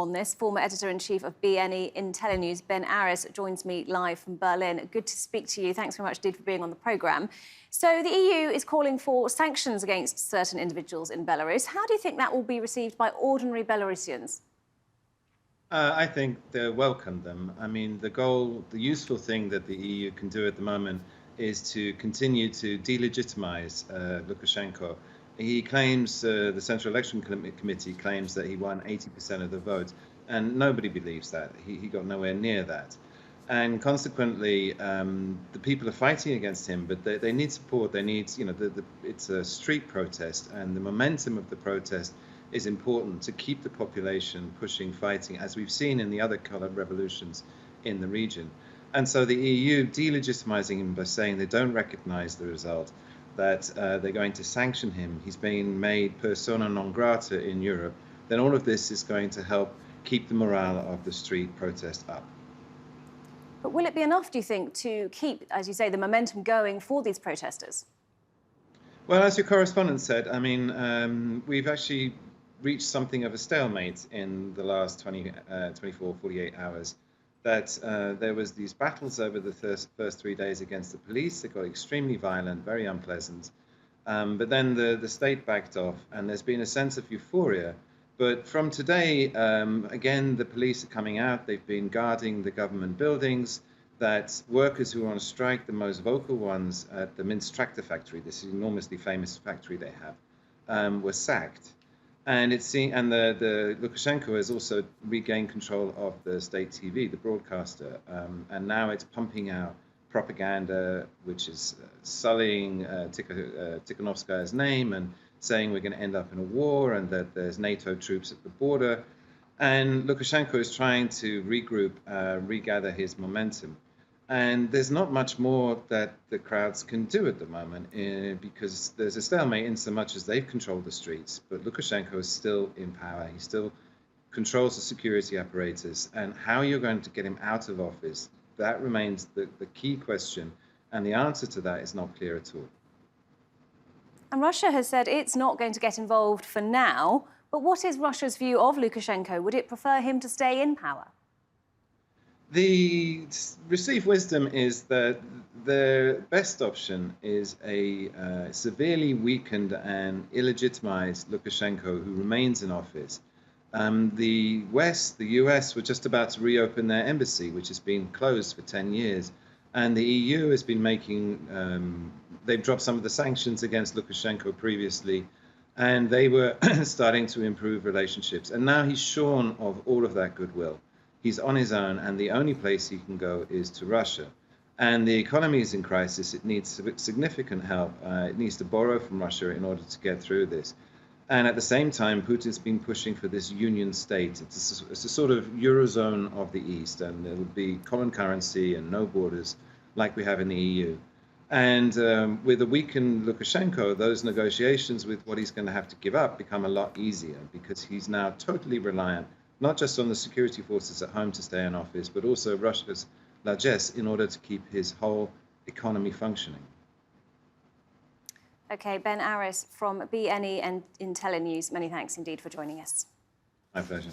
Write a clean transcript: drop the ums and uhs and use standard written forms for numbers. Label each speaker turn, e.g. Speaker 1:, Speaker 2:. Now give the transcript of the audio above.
Speaker 1: more on this. Former editor-in-chief of BNE IntelliNews Ben Aris joins me live from Berlin. Good to speak to you. Thanks very much indeed for being on the programme. So the EU is calling for sanctions against certain individuals in Belarus. How do you think that will be received by ordinary Belarusians?
Speaker 2: I think they'll welcome them. I mean, the useful thing that the EU can do at the moment is to continue to delegitimize Lukashenko. He claims, the Central Election Committee claims that he won 80% of the vote, and nobody believes that. He got nowhere near that. And consequently, the people are fighting against him, but they need support. They need, it's a street protest, and the momentum of the protest is important to keep the population pushing, fighting, as we've seen in the other colored revolutions in the region. And so the EU delegitimizing him by saying they don't recognize the result, that they're going to sanction him, he's being made persona non grata in Europe, then all of this is going to help keep the morale of the street protest up.
Speaker 1: But will it be enough, do you think, to keep, as you say, the momentum going for these protesters?
Speaker 2: Well, as your correspondent said, I mean, we've actually reached something of a stalemate in the last 24, 48 hours. That there was these battles over the first 3 days against the police that got extremely violent, very unpleasant. But then the state backed off, and there's been a sense of euphoria. But from today, again, the police are coming out. They've been guarding the government buildings. That workers who are on strike, the most vocal ones at the Minsk tractor factory, this enormously famous factory they have, were sacked. And the Lukashenko has also regained control of the state TV, the broadcaster, and now it's pumping out propaganda which is sullying Tikhanovskaya's name and saying we're going to end up in a war and that there's NATO troops at the border. And Lukashenko is trying to regroup, regather his momentum. And there's not much more that the crowds can do at the moment because there's a stalemate in so much as they've controlled the streets, but Lukashenko is still in power. He still controls the security apparatus. And how you're going to get him out of office, that remains the key question. And the answer to that is not clear at all.
Speaker 1: And Russia has said it's not going to get involved for now. But what is Russia's view of Lukashenko? Would it prefer him to stay in power?
Speaker 2: The received wisdom is that the best option is a severely weakened and illegitimized Lukashenko who remains in office. The US, were just about to reopen their embassy, which has been closed for 10 years. And the EU has been they've dropped some of the sanctions against Lukashenko previously, and they were starting to improve relationships. And now he's shorn of all of that goodwill. He's on his own, and the only place he can go is to Russia. And the economy is in crisis. It needs significant help. It needs to borrow from Russia in order to get through this. And at the same time, Putin's been pushing for this union state. It's a sort of Eurozone of the East, and there would be common currency and no borders like we have in the EU. And with a weakened Lukashenko, those negotiations with what he's going to have to give up become a lot easier because he's now totally reliant not just on the security forces at home to stay in office, but also Russia's largesse in order to keep his whole economy functioning.
Speaker 1: OK, Ben Aris from BNE and IntelliNews, many thanks indeed for joining us.
Speaker 2: My pleasure.